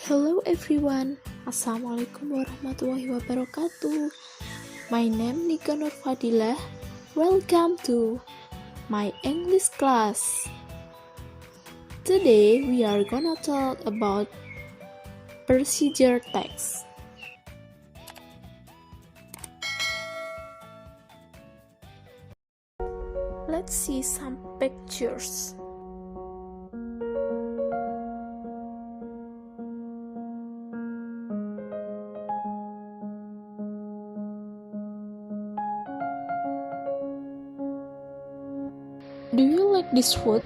Hello everyone, Assalamualaikum warahmatullahi wabarakatuh. My name Nika Nur Fadilah. Welcome to my English class. Today we are gonna talk about procedure text. Let's see some pictures. Do you like this food?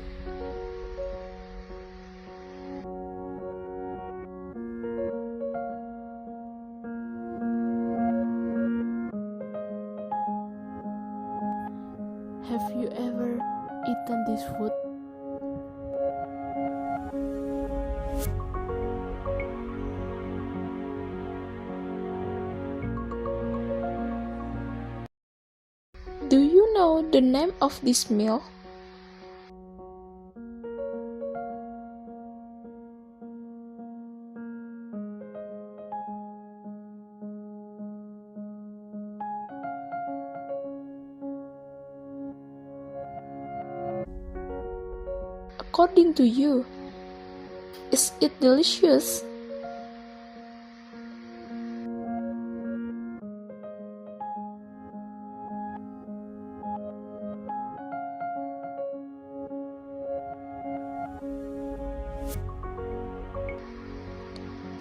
Have you ever eaten this food? Do you know the name of this meal? According to you, is it delicious?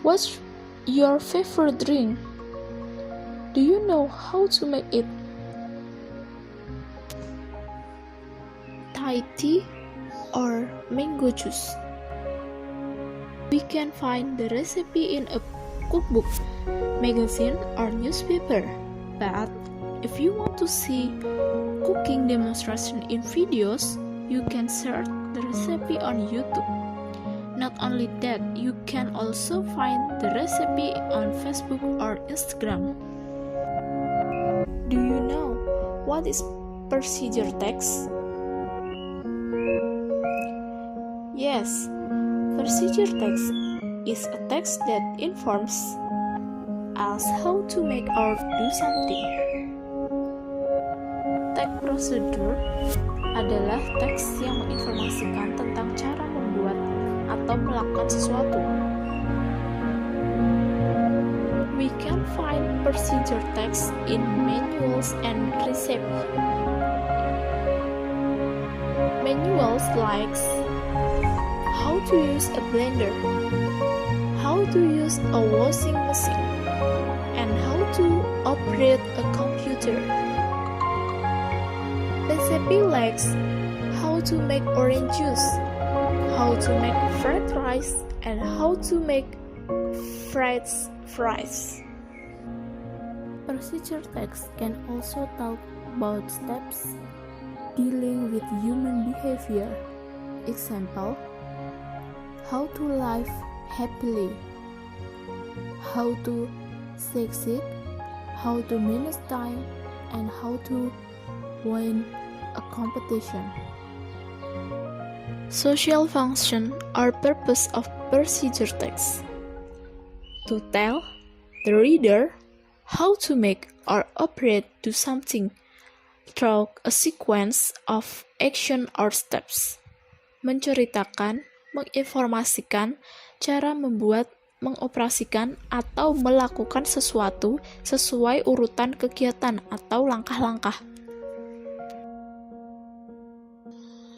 What's your favorite drink? Do you know how to make it? Thai tea or mango juice? We can find the recipe in a cookbook, magazine, or newspaper. But if you want to see cooking demonstration in videos, you can search the recipe on YouTube. Not only that, you can also find the recipe on Facebook or Instagram. Do you know what is procedure text? Yes, procedure text is a text that informs us how to make or do something. Text procedure adalah teks yang menginformasikan tentang cara membuat atau melakukan sesuatu. We can find procedure text in manuals and recipes. Manuals like how to use a blender, how to use a washing machine, and how to operate a computer. Recipe like how to make orange juice, how to make fried rice, and how to make fried fries. Procedure text can also talk about steps dealing with human behavior. Example, how to live happily, how to succeed, how to manage time, and how to win a competition. Social function or purpose of procedure text: to tell the reader how to make or operate do something through a sequence of action or steps. Menceritakan, menginformasikan cara membuat, mengoperasikan, atau melakukan sesuatu sesuai urutan kegiatan atau langkah-langkah.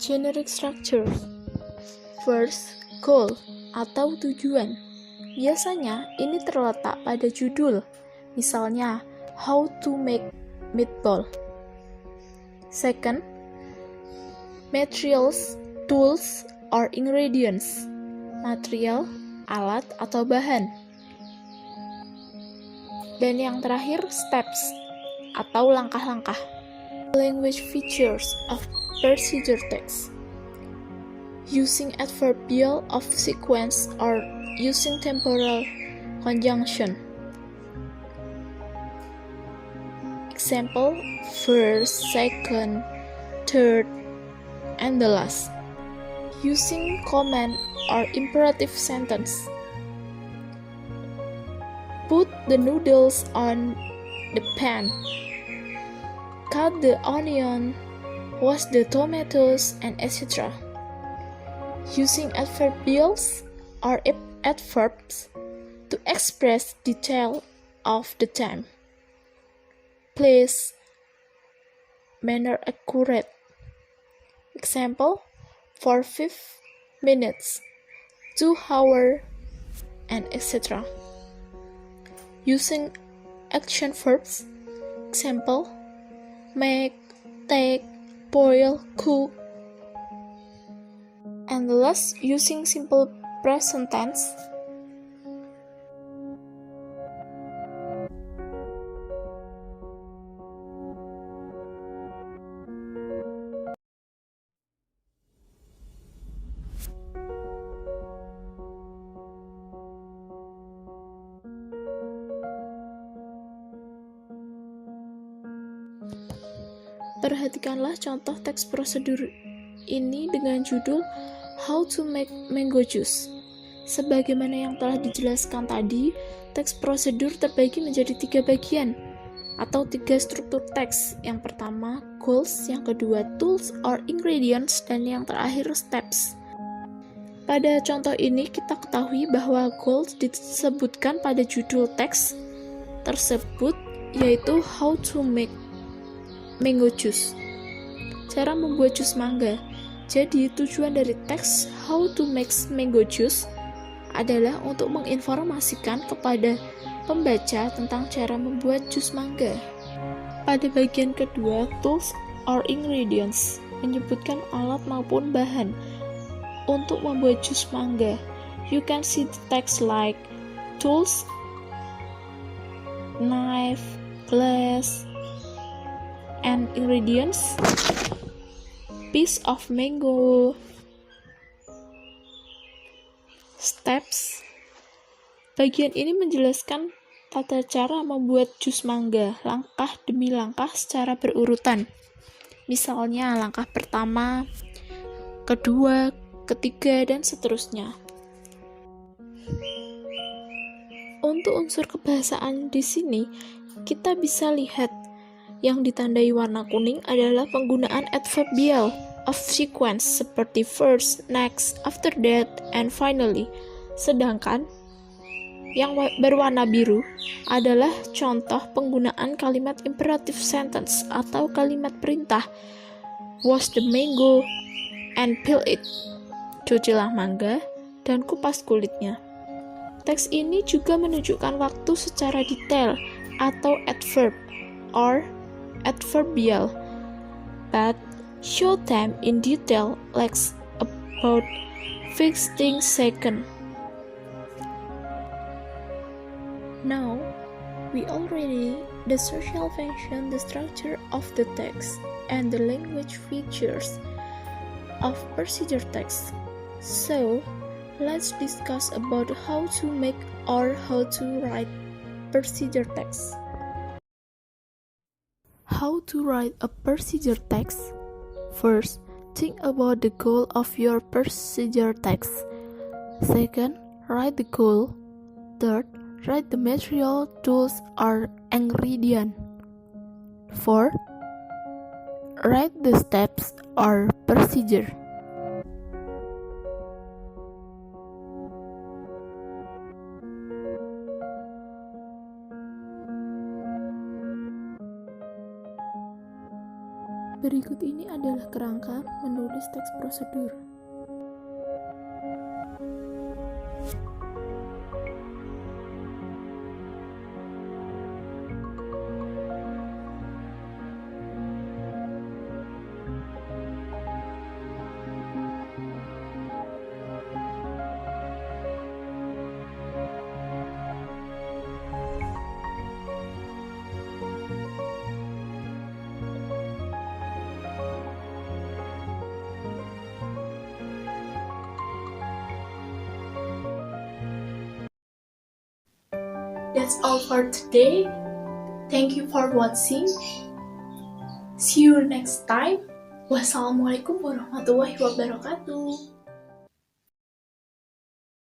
Generic structure. First, goal atau tujuan. Biasanya ini terletak pada judul. Misalnya, how to make meatball. Second, materials, tools, or ingredients. Material, alat, atau bahan. Dan yang terakhir, steps atau langkah-langkah. Language features of procedure text: using adverbial of sequence or using temporal conjunction. Example, first, second, third, and the last. Using command or imperative sentence. Put the noodles on the pan. Cut the onion, wash the tomatoes, and etc. Using adverbials or adverbs to express detail of the time. Place, manner accurate. Example, for 5 minutes, 2 hours, and etc. Using action verbs. Example, make, take, boil, cook. And the last, using simple present tense. Perhatikanlah contoh teks prosedur ini dengan judul How to Make Mango Juice. Sebagaimana yang telah dijelaskan tadi, teks prosedur terbagi menjadi 3 bagian atau 3 struktur teks. Yang pertama, goals, yang kedua, tools or ingredients, dan yang terakhir, steps. Pada contoh ini, kita ketahui bahwa goals disebutkan pada judul teks tersebut, yaitu How to Make Mango Juice. Cara membuat jus mangga. Jadi, tujuan dari teks How to Make Mango Juice adalah untuk menginformasikan kepada pembaca tentang cara membuat jus mangga. Pada bagian kedua, tools or ingredients, menyebutkan alat maupun bahan untuk membuat jus mangga. You can see the text like tools, knife, glass, and ingredients, piece of mango. Steps. Bagian ini menjelaskan tata cara membuat jus mangga, langkah demi langkah secara berurutan. Misalnya langkah pertama, kedua, ketiga, dan seterusnya. Untuk unsur kebahasaan di sini, kita bisa lihat yang ditandai warna kuning adalah penggunaan adverbial of sequence seperti first, next, after that, and finally. Sedangkan yang berwarna biru adalah contoh penggunaan kalimat imperative sentence atau kalimat perintah. Wash the mango and peel it. Cucilah mangga dan kupas kulitnya. Teks ini juga menunjukkan waktu secara detail atau adverb or adverbial, but show time in detail like about 15 seconds. Now, we already the social function, the structure of the text, and the language features of procedure text. So, let's discuss about how to make or how to write procedure text. How to write a procedure text? First, think about the goal of your procedure text. Second, write the goal. Third, write the material, tools, or ingredient. Fourth, write the steps or procedure. Berikut ini adalah kerangka menulis teks prosedur. That's all for today. Thank you for watching. See you next time. Wassalamualaikum warahmatullahi wabarakatuh.